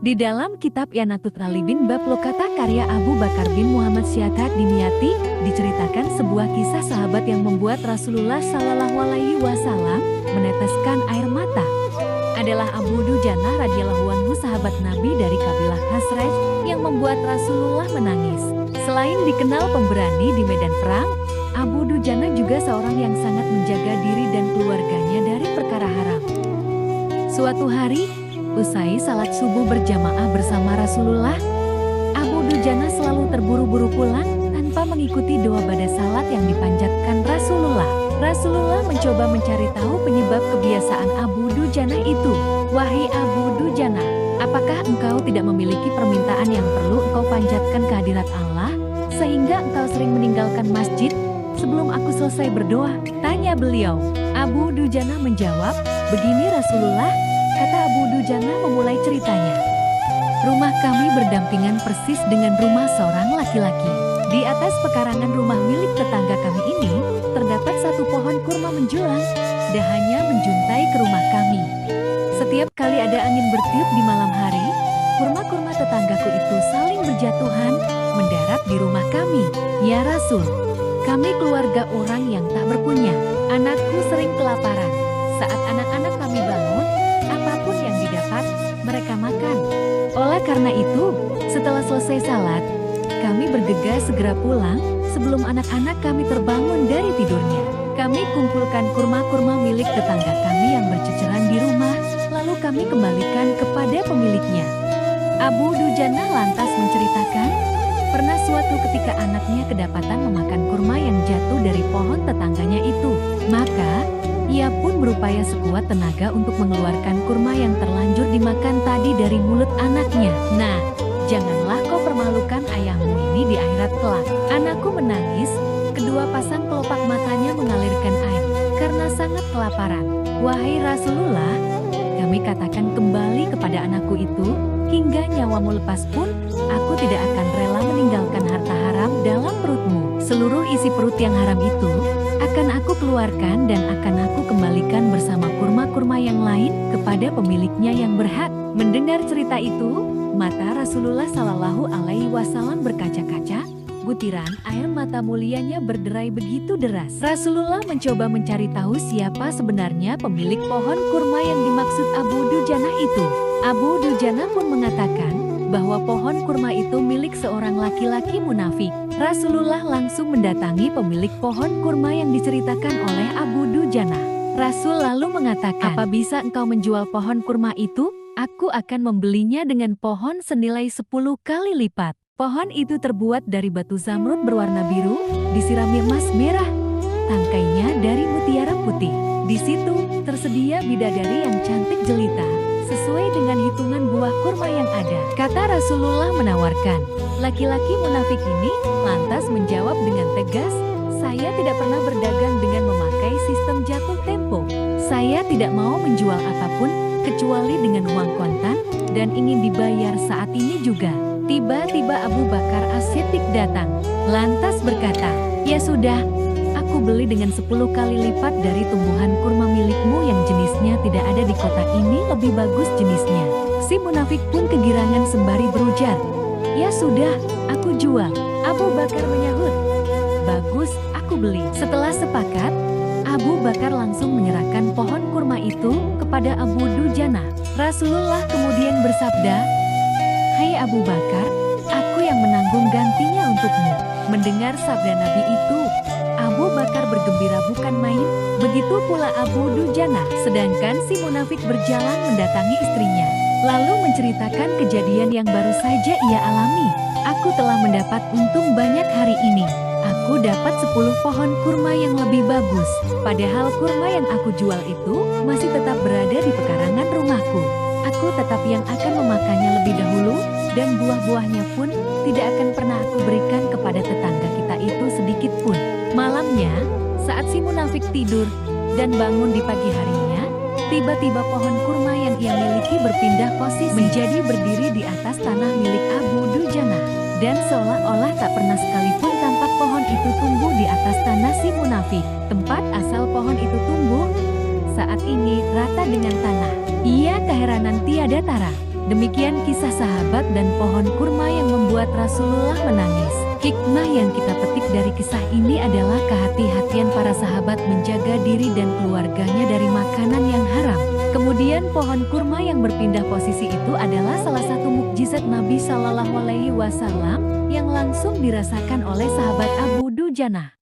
Di dalam kitab Yanatut Talibin bab Lokata karya Abu Bakar bin Muhammad Syahad Dimyati, diceritakan sebuah kisah sahabat yang membuat Rasulullah Shallallahu Alaihi Wasallam meneteskan air mata. Adalah Abu Dujana radhiyallahu anhu, sahabat Nabi dari kabilah Khazraj yang membuat Rasulullah menangis. Selain dikenal pemberani di medan perang, Abu Dujana juga seorang yang sangat menjaga diri dan keluarganya dari perkara haram. Suatu hari, usai salat subuh berjamaah bersama Rasulullah, Abu Dujana selalu terburu-buru pulang tanpa mengikuti doa pada salat yang dipanjatkan Rasulullah. Rasulullah mencoba mencari tahu penyebab kebiasaan Abu Dujana itu. Wahai Abu Dujana, apakah engkau tidak memiliki permintaan yang perlu engkau panjatkan ke hadirat Allah, sehingga engkau sering meninggalkan masjid sebelum aku selesai berdoa? Tanya beliau. Abu Dujana menjawab, begini Rasulullah, kata Abu Dujana memulai ceritanya. Rumah kami berdampingan persis dengan rumah seorang laki-laki. Di atas pekarangan rumah milik tetangga kami ini, terdapat satu pohon kurma menjulang, dahannya menjuntai ke rumah kami. Setiap kali ada angin bertiup di malam hari, kurma-kurma tetanggaku itu saling berjatuhan, mendarat di rumah kami. Ya Rasul, kami keluarga orang yang tak berpunya. Anakku sering kelaparan. Saat anak-anak kami bangun, apapun yang didapat, mereka makan. Oleh karena itu, setelah selesai salat, kami bergegas segera pulang sebelum anak-anak kami terbangun dari tidurnya. Kami kumpulkan kurma-kurma milik tetangga kami yang berceceran di rumah, lalu kami kembalikan kepada pemiliknya. Abu Dujana lantas menceritakan, pernah suatu ketika anaknya kedapatan memakan kurma yang jatuh dari pohon tetangganya itu. Maka, ia pun berupaya sekuat tenaga untuk mengeluarkan kurma yang terlanjur dimakan tadi dari mulut anaknya. Nah, janganlah kau permalukan ayahmu ini di akhirat kelak. Anakku menangis, kedua pasang kelopak matanya mengalirkan air, karena sangat kelaparan. Wahai Rasulullah, kami katakan kembali kepada anakku itu, hingga nyawamu lepas pun, aku tidak akan rela meninggalkan harta haram dalam perutmu. Seluruh isi perut yang haram itu, akan aku keluarkan dan akan aku kembalikan bersama kurma-kurma yang lain kepada pemiliknya yang berhak. Mendengar cerita itu, mata Rasulullah Shallallahu Alaihi Wasallam berkaca-kaca, butiran air mata mulianya berderai begitu deras. Rasulullah mencoba mencari tahu siapa sebenarnya pemilik pohon kurma yang dimaksud Abu Dujana itu. Abu Dujana pun mengatakan bahwa pohon kurma itu milik seorang laki-laki munafik. Rasulullah langsung mendatangi pemilik pohon kurma yang diceritakan oleh Abu Dujana. Rasul lalu mengatakan, apa bisa engkau menjual pohon kurma itu? Aku akan membelinya dengan pohon senilai 10 kali lipat. Pohon itu terbuat dari batu zamrud berwarna biru, disirami emas merah. Tangkainya dari mutiara putih. Di situ tersedia bidadari yang cantik jelita, sesuai dengan hitungan buah kurma yang ada. Kata Rasulullah menawarkan. Laki-laki munafik ini lantas menjawab dengan tegas, saya tidak pernah berdagang dengan memakai sistem jatuh tempo. Saya tidak mau menjual apapun kecuali dengan uang kontan dan ingin dibayar saat ini juga. Tiba-tiba Abu Bakar As-Siddiq datang, lantas berkata, ya sudah, aku beli dengan 10 kali lipat dari tumbuhan kurma milikmu yang jenisnya tidak ada di kota ini, lebih bagus jenisnya. Si munafik pun kegirangan sembari berujar, ya sudah, aku jual. Abu Bakar menyahut, bagus, aku beli. Setelah sepakat, Abu Bakar langsung menyerahkan pohon kurma itu kepada Abu Dujana. Rasulullah kemudian bersabda, hai Abu Bakar, aku yang menanggung gantinya untukmu. Mendengar sabda Nabi itu, Abu Bakar bergembira bukan main, begitu pula Abu Dujana. Sedangkan si munafik berjalan mendatangi istrinya, lalu menceritakan kejadian yang baru saja ia alami. Aku telah mendapat untung banyak hari ini. Aku dapat 10 pohon kurma yang lebih bagus. Padahal kurma yang aku jual itu masih tetap berada di pekarangan rumahku. Aku tetap yang akan memakannya lebih dahulu, dan buah-buahnya pun tidak akan pernah aku berikan kepada tetangga kita itu sedikit pun. Malamnya, saat si munafik tidur dan bangun di pagi harinya, tiba-tiba pohon kurma yang ia miliki berpindah posisi menjadi berdiri di atas tanah milik Abu Dujana. Dan seolah-olah tak pernah sekalipun tampak pohon itu tumbuh di atas tanah si munafik. Tempat asal pohon itu tumbuh saat ini rata dengan tanah. Ia keheranan tiada tara. Demikian kisah sahabat dan pohon kurma yang membuat Rasulullah menangis. Hikmah yang kita petik dari kisah ini adalah kehati-hatian para sahabat menjaga diri dan keluarganya dari makanan yang haram. Kemudian pohon kurma yang berpindah posisi itu adalah salah satu mukjizat Nabi Shallallahu Alaihi Wasallam yang langsung dirasakan oleh sahabat Abu Dujanah.